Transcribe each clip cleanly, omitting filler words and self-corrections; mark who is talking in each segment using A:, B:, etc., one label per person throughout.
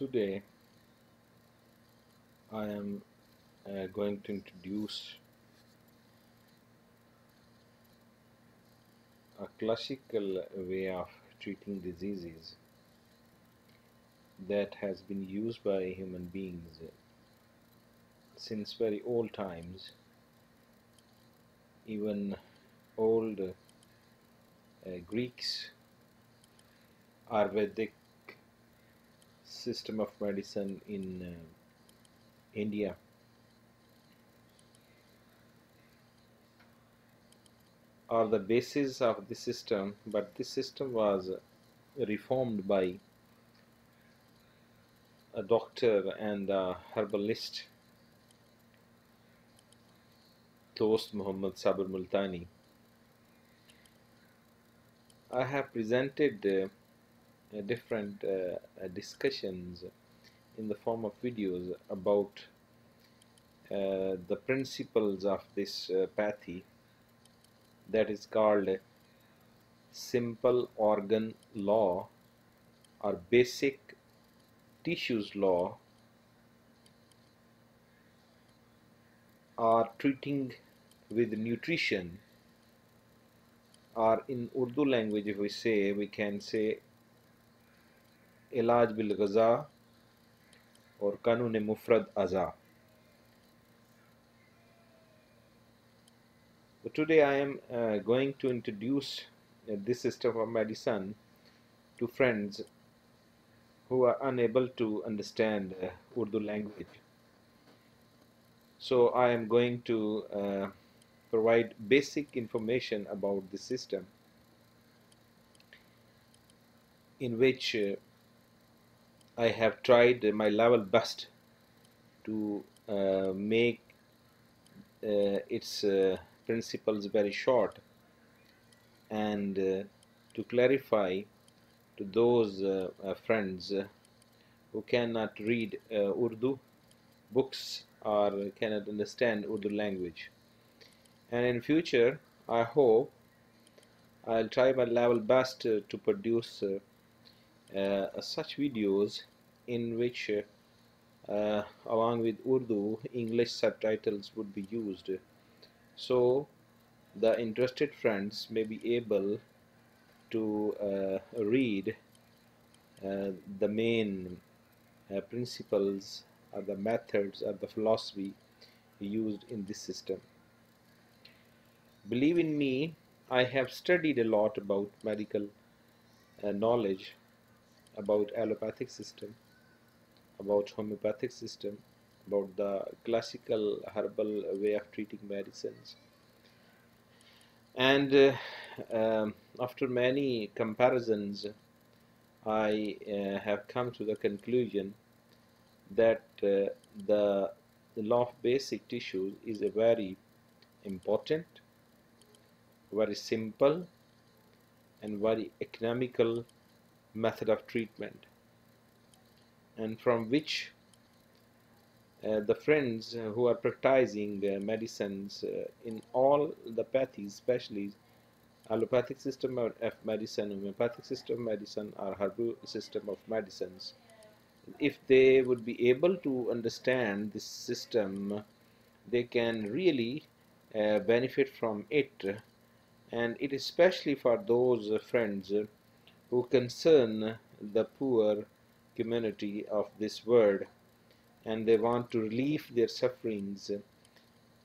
A: Today I am going to introduce a classical way of treating diseases that has been used by human beings since very old times. Even old Greeks, Ayurvedic system of medicine in India are the basis of the system, but this system was reformed by a doctor and a herbalist, Toast Muhammad Sabr Multani. I have presented different discussions in the form of videos about the principles of this pathy that is called simple organ law or basic tissues law, or treating with nutrition, or in Urdu language if we can say ilaj bil ghaza or kanun mufrad aza. So today I am going to introduce this system of medicine to friends who are unable to understand Urdu language. So I am going to provide basic information about the system, in which I have tried my level best to make its principles very short and to clarify to those friends who cannot read Urdu books or cannot understand Urdu language. And in future, I hope I'll try my level best to produce such videos in which along with Urdu, English subtitles would be used, so the interested friends may be able to read the main principles or the methods or the philosophy used in this system. Believe in me, I have studied a lot about medical knowledge, about allopathic system, about homeopathic system, about the classical herbal way of treating medicines. And after many comparisons, I have come to the conclusion that the law of basic tissues is a very important, very simple, and very economical method of treatment, and from which the friends who are practicing medicines in all the pathies, especially allopathic system of medicine, homeopathic system of medicine, or herbal system of medicines, if they would be able to understand this system, they can really benefit from it. And it is especially for those friends who concern the poor community of this world, and they want to relieve their sufferings,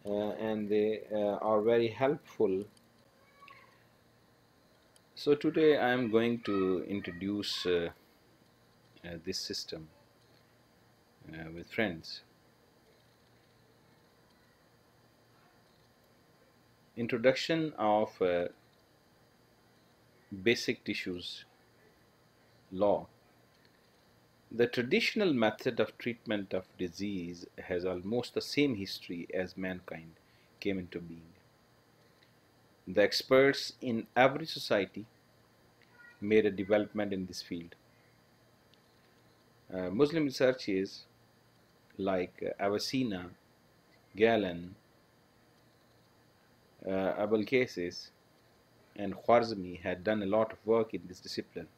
A: and they are very helpful. So today I am going to introduce this system with friends. Introduction of basic tissues law. The traditional method of treatment of disease has almost the same history as mankind came into being. The experts in every society made a development in this field. Muslim researchers like Avicenna, Galen, Abulcasis, and Khwarizmi had done a lot of work in this discipline.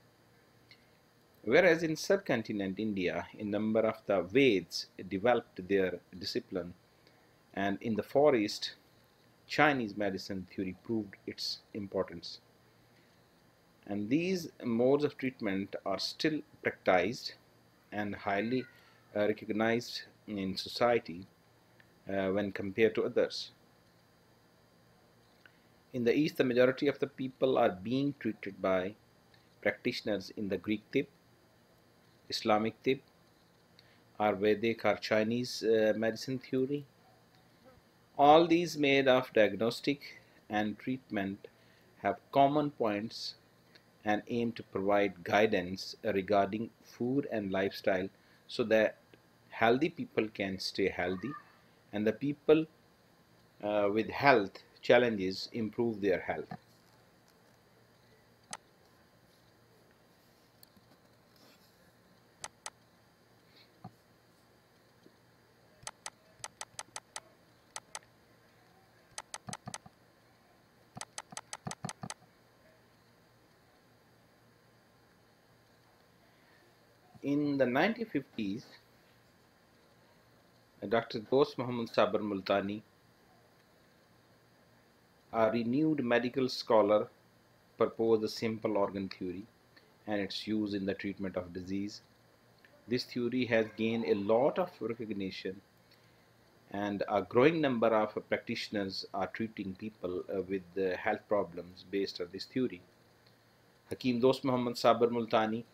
A: Whereas in subcontinent India, a number of the Veds developed their discipline, and in the forest, Chinese medicine theory proved its importance. And these modes of treatment are still practiced and highly recognized in society when compared to others. In the East, the majority of the people are being treated by practitioners in the Greek tip, Islamic tip, Ayurvedic or Chinese medicine theory. All these made of diagnostic and treatment have common points and aim to provide guidance regarding food and lifestyle so that healthy people can stay healthy and the people with health challenges improve their health. In the 1950s, Dr. Dost Muhammad Sabar Multani, a renewed medical scholar, proposed the simple organ theory and its use in the treatment of disease. This theory has gained a lot of recognition, and a growing number of practitioners are treating people with health problems based on this theory. Hakim Dost Muhammad Sabar Multani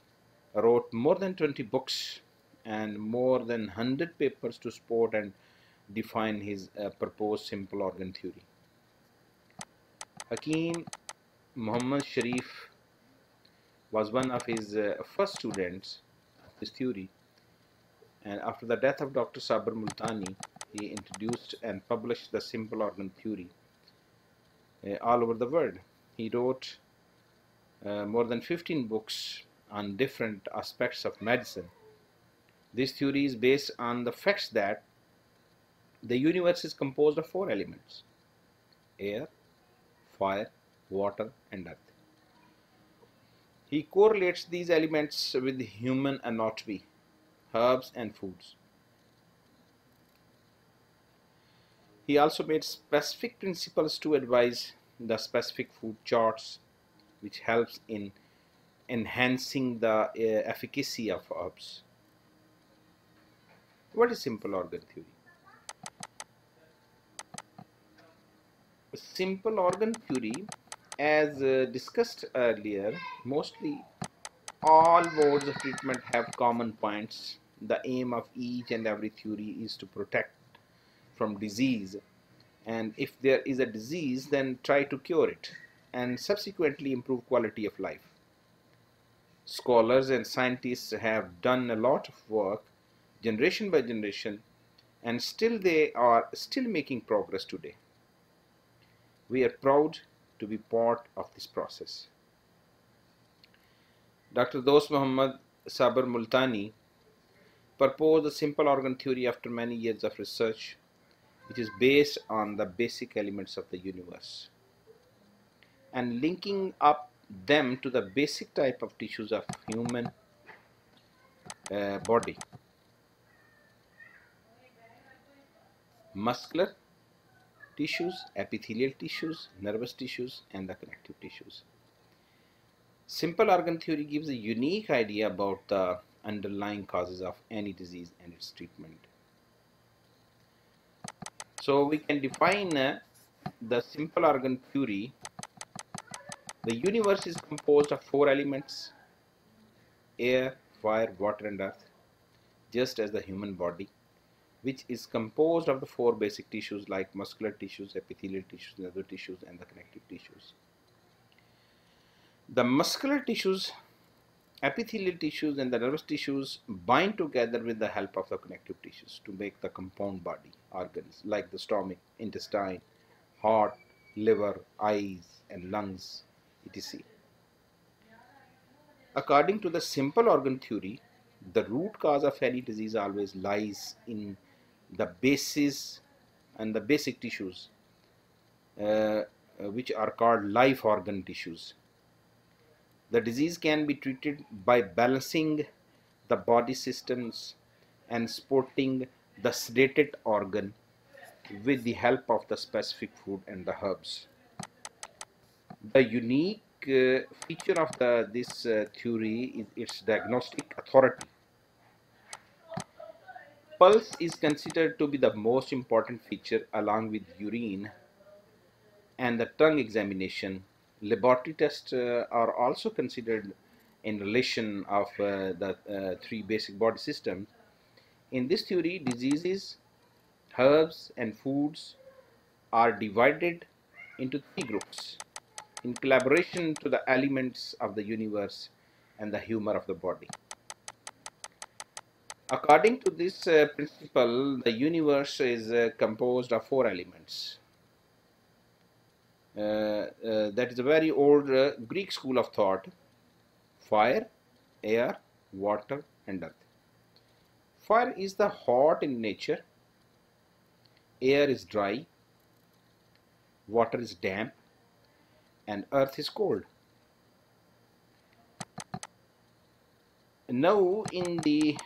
A: wrote more than 20 books and more than 100 papers to support and define his proposed simple organ theory. Hakim Muhammad Sharif was one of his first students of this theory, and after the death of Dr. Sabar Multani, he introduced and published the simple organ theory all over the world. He wrote more than 15 books on different aspects of medicine. This theory is based on the facts that the universe is composed of four elements: air, fire, water, and earth. He correlates these elements with human anatomy, herbs, and foods. He also made specific principles to advise the specific food charts, which helps in enhancing the efficacy of herbs. What is simple organ theory? Simple organ theory, as discussed earlier, mostly all modes of treatment have common points. The aim of each and every theory is to protect from disease, and if there is a disease, then try to cure it and subsequently improve quality of life. Scholars and scientists have done a lot of work generation by generation, and still they are still making progress today. We are proud to be part of this process. Dr. Dost Muhammad Sabar Multani proposed the simple organ theory after many years of research, which is based on the basic elements of the universe and linking up them to the basic type of tissues of human body: muscular tissues, epithelial tissues, nervous tissues, and the connective tissues. Simple organ theory gives a unique idea about the underlying causes of any disease and its treatment. So we can define the simple organ theory. The universe is composed of four elements: air, fire, water, and earth, just as the human body, which is composed of the four basic tissues like muscular tissues, epithelial tissues, nervous tissues, and the connective tissues. The muscular tissues, epithelial tissues, and the nervous tissues bind together with the help of the connective tissues to make the compound body organs like the stomach, intestine, heart, liver, eyes, and lungs, etc. According to the simple organ theory, the root cause of any disease always lies in the basis and the basic tissues, which are called life organ tissues. The disease can be treated by balancing the body systems and supporting the sedated organ with the help of the specific food and the herbs. The unique feature of this theory is its diagnostic authority. Pulse is considered to be the most important feature along with urine and the tongue examination. Laboratory tests are also considered in relation of the three basic body systems. In this theory, diseases, herbs, and foods are divided into three groups in collaboration to the elements of the universe and the humor of the body. According to this principle, the universe is composed of four elements. That is a very old Greek school of thought: fire, air, water, and earth. Fire is the hot in nature, air is dry, water is damp, and earth is cold. Now, in the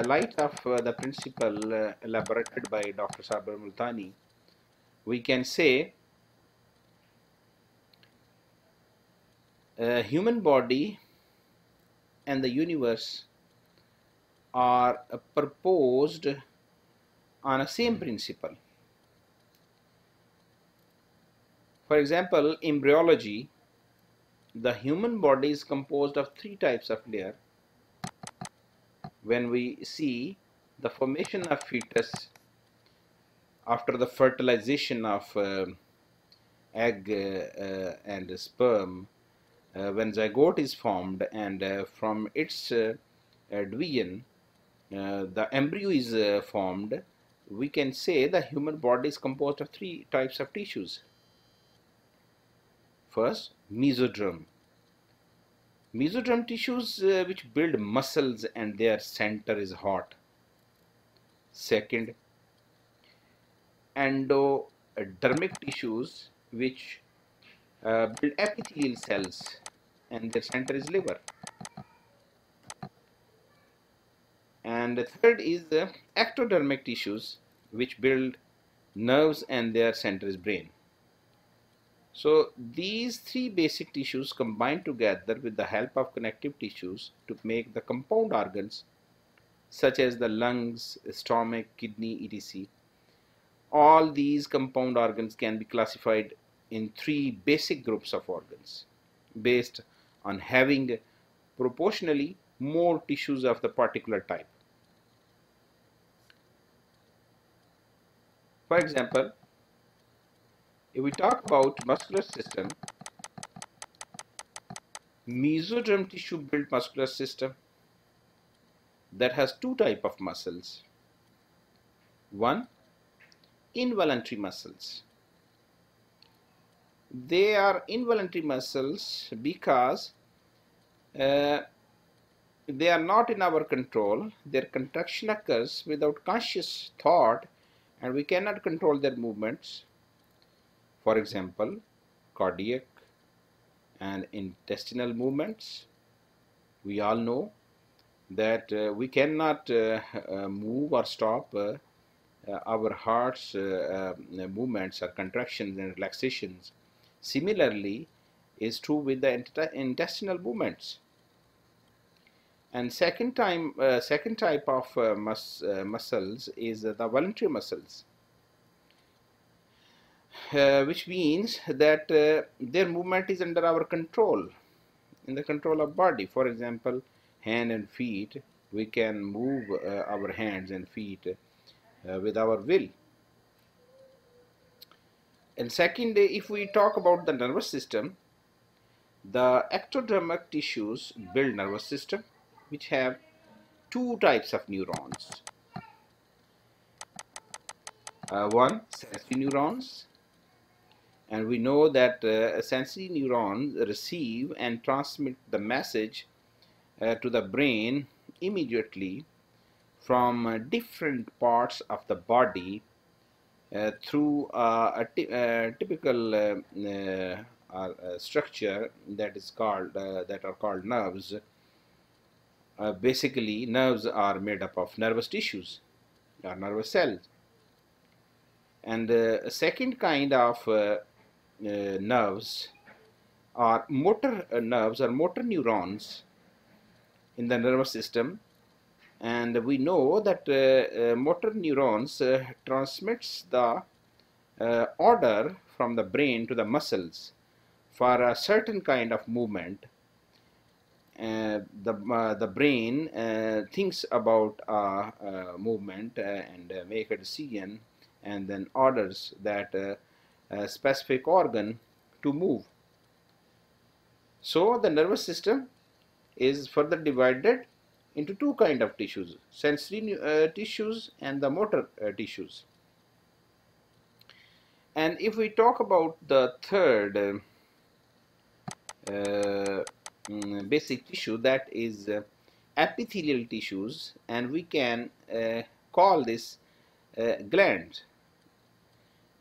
A: light of the principle elaborated by Dr. Sabir Multani, we can say human body and the universe are proposed on a same principle. For example, embryology, the human body is composed of three types of layer. When we see the formation of fetus after the fertilization of egg and sperm, when zygote is formed, and from its division the embryo is formed, we can say the human body is composed of three types of tissues. First, mesoderm. Mesoderm tissues which build muscles and their center is hot. Second, endodermic tissues which build epithelial cells and their center is liver. And the third is the ectodermic tissues which build nerves and their center is brain. So these three basic tissues combine together with the help of connective tissues to make the compound organs such as the lungs, stomach, kidney, etc. All these compound organs can be classified in three basic groups of organs based on having proportionally more tissues of the particular type. For example, if we talk about muscular system, mesoderm tissue built muscular system that has two type of muscles. One, involuntary muscles. They are involuntary muscles because they are not in our control. Their contraction occurs without conscious thought and we cannot control their movements. For example, cardiac and intestinal movements. We all know that we cannot move or stop our heart's movements or contractions and relaxations. Similarly, is true with the intestinal movements. And second type of muscles is the voluntary muscles, which means that their movement is under our control, in the control of body. For example, hand and feet, we can move our hands and feet with our will. And second, if we talk about the nervous system, the ectodermic tissues build nervous system which have two types of neurons. One, sensory neurons, and we know that sensory neurons receive and transmit the message to the brain immediately from different parts of the body through a typical structure that is called that are called nerves. Basically, nerves are made up of nervous tissues or nervous cells. And a second kind of nerves are motor nerves or motor neurons in the nervous system. And we know that motor neurons transmits the order from the brain to the muscles for a certain kind of movement. The brain thinks about movement and make a decision, and then orders that specific organ to move. So the nervous system is further divided into two kind of tissues: sensory tissues and the motor tissues. And if we talk about the third basic tissue, that is epithelial tissues, and we can call this glands.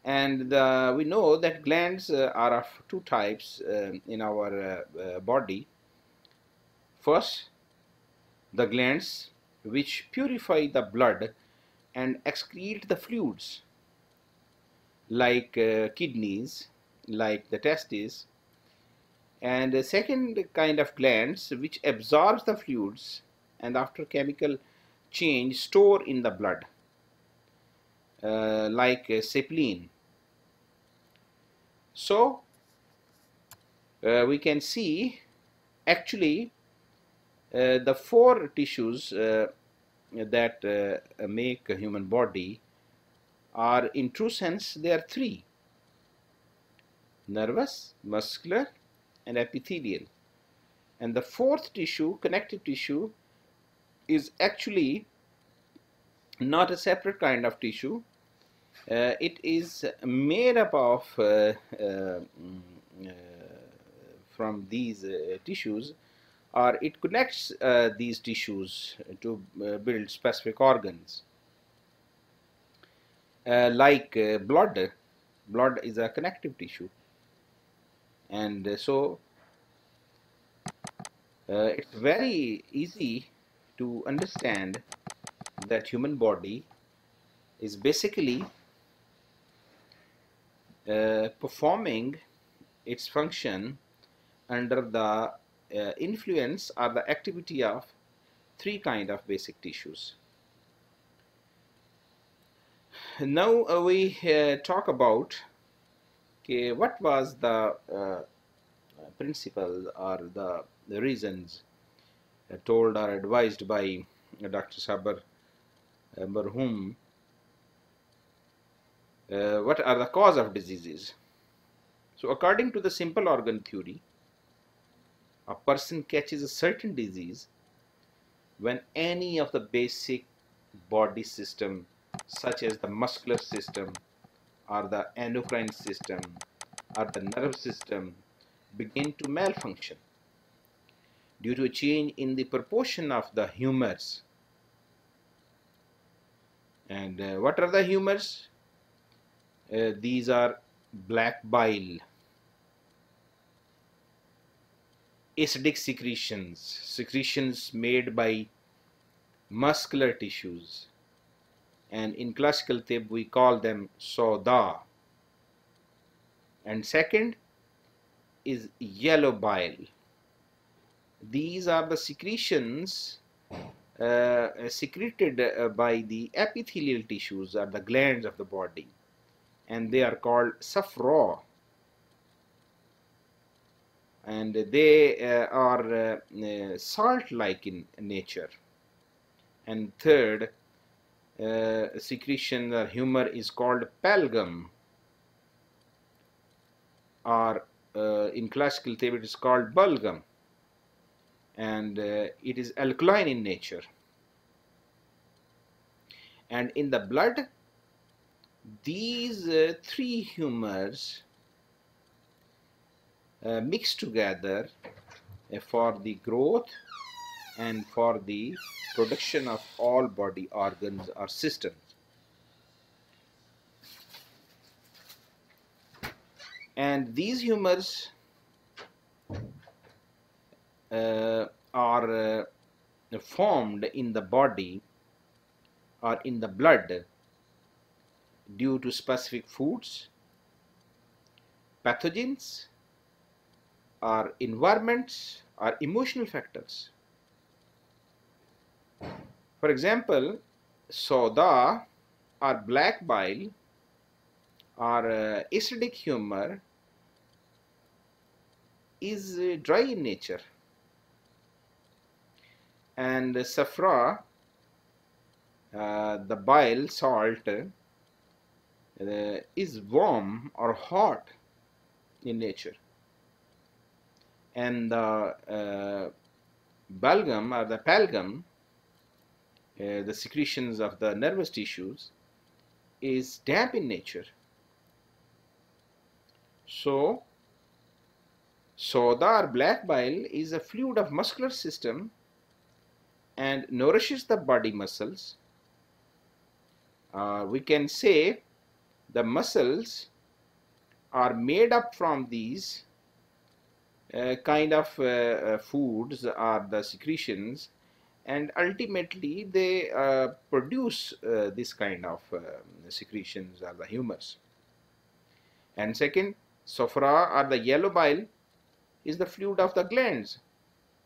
A: And we know that glands are of two types in our body. First, the glands which purify the blood and excrete the fluids, like kidneys, like the testes. And the second kind of glands which absorbs the fluids and after chemical change store in the blood, like spleen. So we can see actually the four tissues that make a human body are, in true sense, there are three: nervous, muscular, and epithelial. And the fourth tissue, connective tissue, is actually not a separate kind of tissue. It is made up of from these tissues, or it connects these tissues to build specific organs. Like blood. Blood is a connective tissue, and so it's very easy to understand that human body is basically performing its function under the influence or the activity of three kind of basic tissues. Now we talk about what was the principle or the reasons told or advised by Dr. Sabar Marhum. What are the cause of diseases? So according to the simple organ theory, a person catches a certain disease when any of the basic body system, such as the muscular system or the endocrine system or the nerve system, begin to malfunction due to a change in the proportion of the humors. And what are the humors? These are black bile, acidic secretions made by muscular tissues, and in classical tib we call them soda. And second is yellow bile. These are the secretions secreted by the epithelial tissues or the glands of the body, and they are called saffron, and they are salt-like in nature. And third secretion or humor is called palgum, or in classical theory it is called bulgum, and it is alkaline in nature. And in the blood, these three humors mix together for the growth and for the production of all body organs or systems. And these humors uh, are formed in the body or in the blood due to specific foods, pathogens, or environments or emotional factors. For example, soda or black bile or acidic humor is dry in nature, and safra, the bile salt, is warm or hot in nature, and the balgam or the palgam, the secretions of the nervous tissues, is damp in nature. So soda or black bile is a fluid of muscular system and nourishes the body muscles. We can say the muscles are made up from these kind of foods or the secretions, and ultimately they produce this kind of secretions or the humors. And second, sophra or the yellow bile is the fluid of the glands,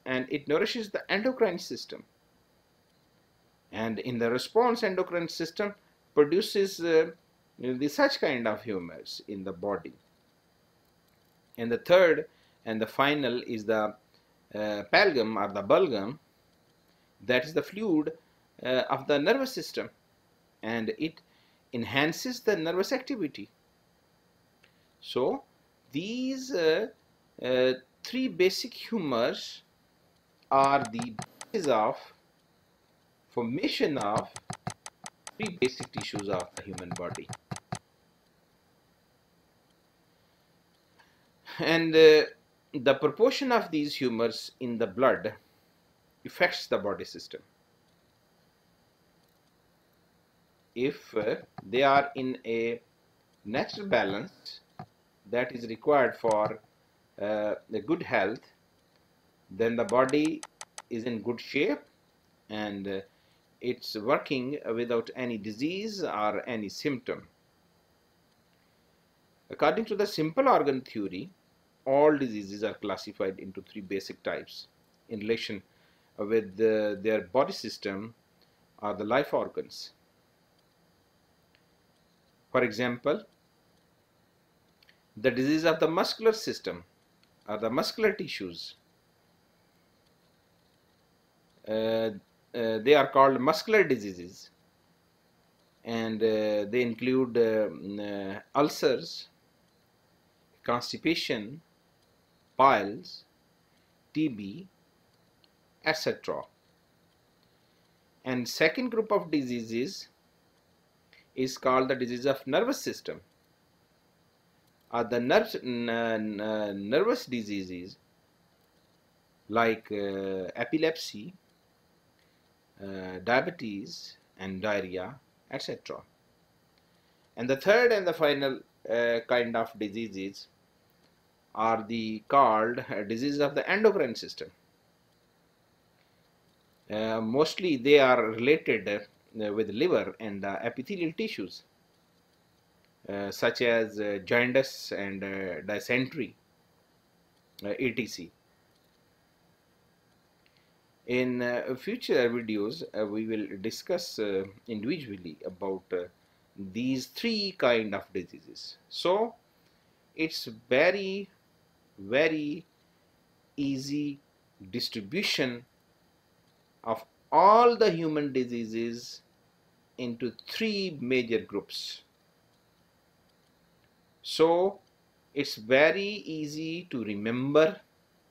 A: and it nourishes the endocrine system, and in the response endocrine system produces the such kind of humors in the body. And the third and the final is the palgam or the bulgum, that is the fluid of the nervous system, and it enhances the nervous activity. So these three basic humors are the basis of formation of three basic tissues of the human body. And the proportion of these humors in the blood affects the body system. If they are in a natural balance that is required for the good health, then the body is in good shape, and it's working without any disease or any symptom. According to the simple organ theory, all diseases are classified into three basic types in relation with their body system or the life organs. For example, the disease of the muscular system or the muscular tissues, they are called muscular diseases, and they include ulcers, constipation, piles, TB, etc. And second group of diseases is called the disease of nervous system, or the nervous diseases like epilepsy, diabetes, and diarrhea, etc. And the third and the final kind of diseases are the called diseases of the endocrine system. Mostly they are related with liver and epithelial tissues, such as jaundice and dysentery, etc. In future videos, we will discuss individually about these three kind of diseases. So it's very easy distribution of all the human diseases into three major groups. So it's very easy to remember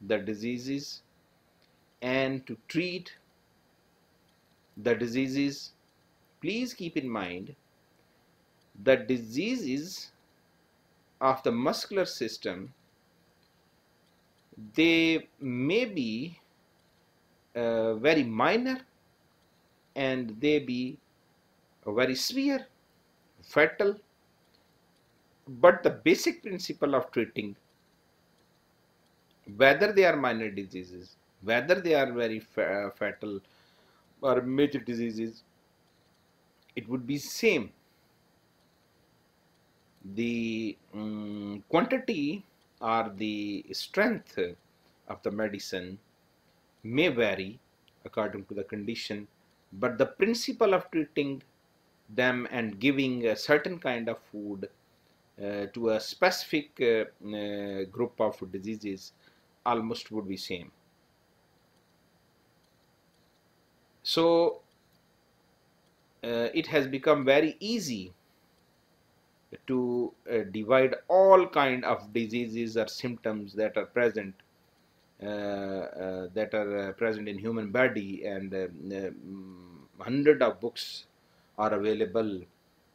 A: the diseases and to treat the diseases. Please keep in mind that diseases of the muscular system, they may be very minor, and they be very severe, fatal, but the basic principle of treating, whether they are minor diseases, whether they are very fatal or major diseases, it would be same. The quantity or the strength of the medicine may vary according to the condition, but the principle of treating them and giving a certain kind of food to a specific group of diseases almost would be same. So it has become very easy to divide all kind of diseases or symptoms that are present in human body, and hundred of books are available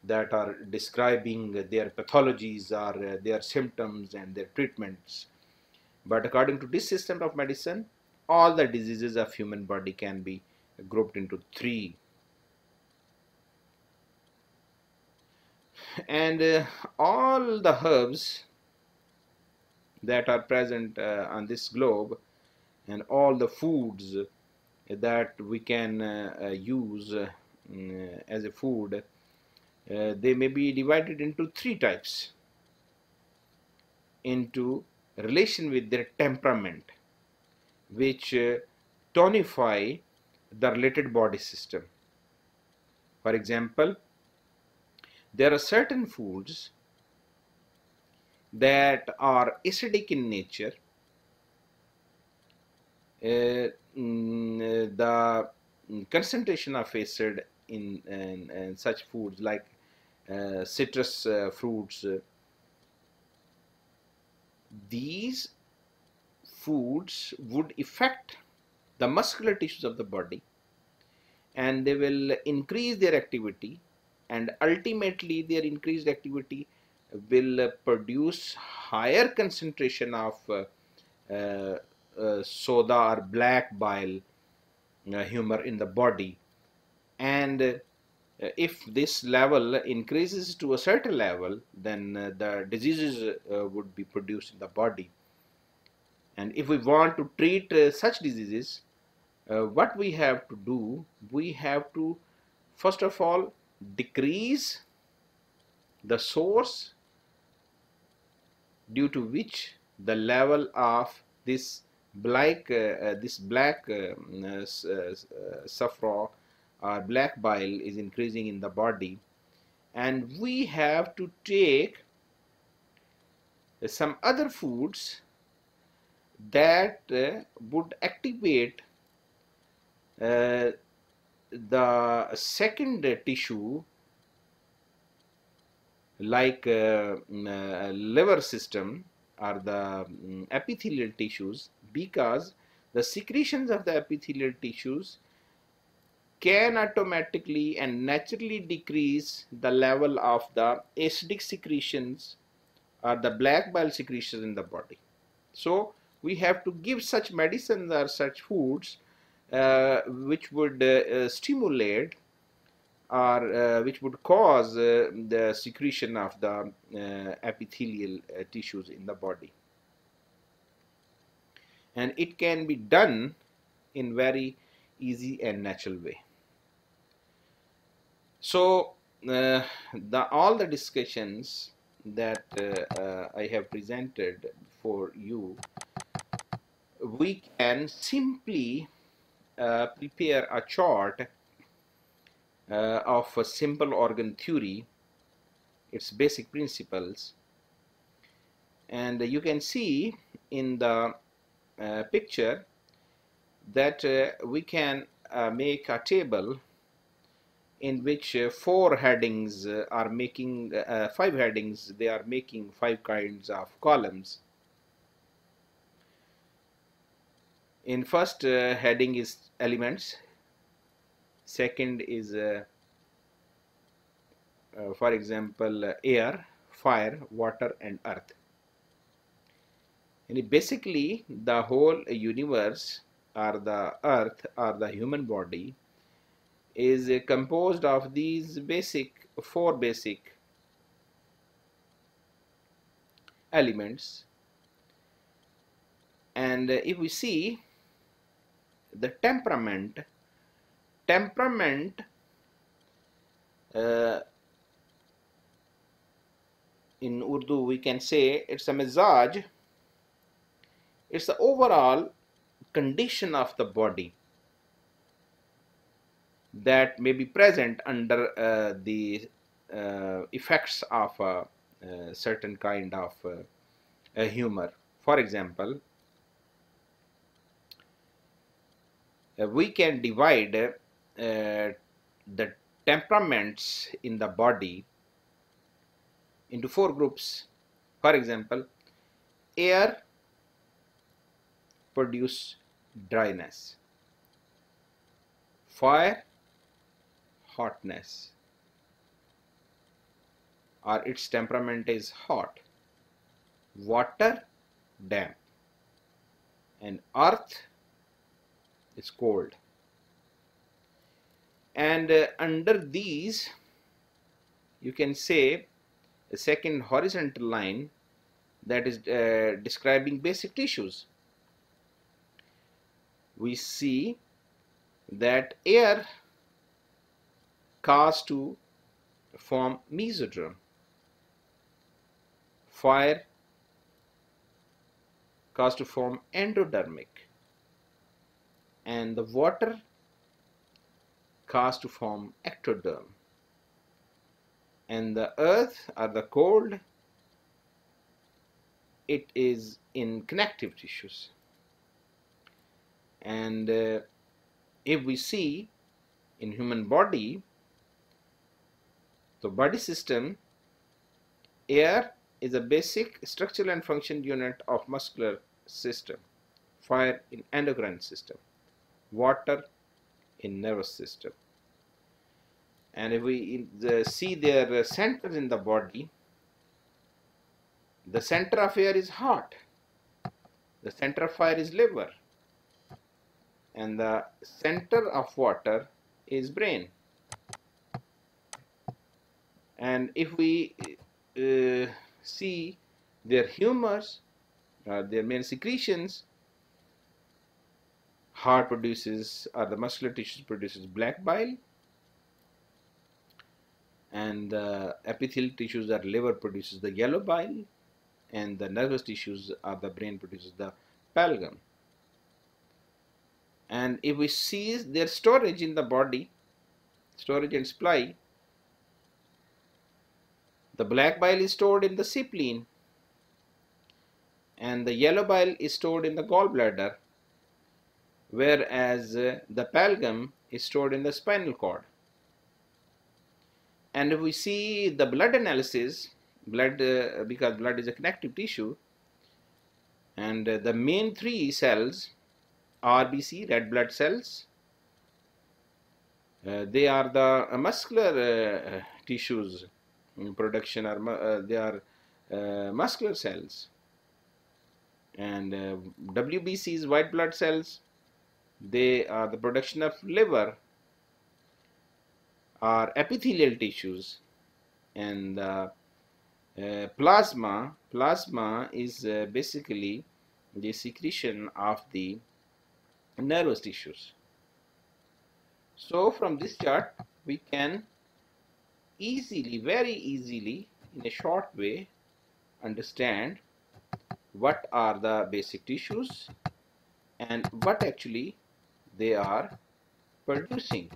A: that are describing their pathologies or their symptoms and their treatments. But according to this system of medicine, all the diseases of human body can be grouped into three. And all the herbs that are present on this globe, and all the foods that we can use as a food, they may be divided into three types into relation with their temperament, which tonify the related body system. For example, there are certain foods that are acidic in nature. The concentration of acid in such foods like citrus fruits, these foods would affect the muscular tissues of the body, and they will increase their activity, and ultimately their increased activity will produce higher concentration of soda or black bile humor in the body. And if this level increases to a certain level, then the diseases would be produced in the body. And if we want to treat such diseases, what we have to do, we have to first of all decrease the source due to which the level of this black saffron or black bile is increasing in the body, and we have to take some other foods that would activate the second tissue, like liver system or the epithelial tissues, because the secretions of the epithelial tissues can automatically and naturally decrease the level of the acidic secretions or the black bile secretions in the body. So we have to give such medicines or such foods which would stimulate or which would cause the secretion of the epithelial tissues in the body. And it can be done in very easy and natural way. So all the discussions that I have presented for you, we can simply prepare a chart of a simple organ theory, its basic principles, and you can see in the picture that we can make a table in which four headings are making five headings, they are making five kinds of columns. In first heading is elements, second is for example air, fire, water and earth. And basically the whole universe or the earth or the human body is composed of these four basic elements. And if we see the temperament. Temperament in Urdu we can say it's a mizaj. It's the overall condition of the body that may be present under the effects of a certain kind of humor. For example, we can divide the temperaments in the body into 4 groups. For example, air produce dryness, fire hotness, or its temperament is hot, water damp, and earth is cold. And under these you can say a second horizontal line that is describing basic tissues. We see that air caused to form mesoderm, fire caused to form endodermic, and the water caused to form ectoderm, and the earth or the cold, it is in connective tissues. And if we see in human body, the body system, air is a basic structural and function unit of muscular system, fire in endocrine system, water in nervous system. And if we see their centers in the body, the center of air is heart, the center of fire is liver, and the center of water is brain. And if we see their humors, their main secretions, heart produces, or the muscular tissues produces black bile, and the epithelial tissues or liver produces the yellow bile, and the nervous tissues or the brain produces the palgum. And if we see their storage in the body, storage and supply, the black bile is stored in the spleen, and the yellow bile is stored in the gallbladder, whereas the palgum is stored in the spinal cord. And if we see the blood analysis, because blood is a connective tissue, and the main 3 cells, RBC, red blood cells, they are the muscular tissues in production, or they are muscular cells. And WBCs, white blood cells, they are the production of liver or epithelial tissues. And plasma is basically the secretion of the nervous tissues. So from this chart we can easily, very easily, in a short way, understand what are the basic tissues and what actually they are producing.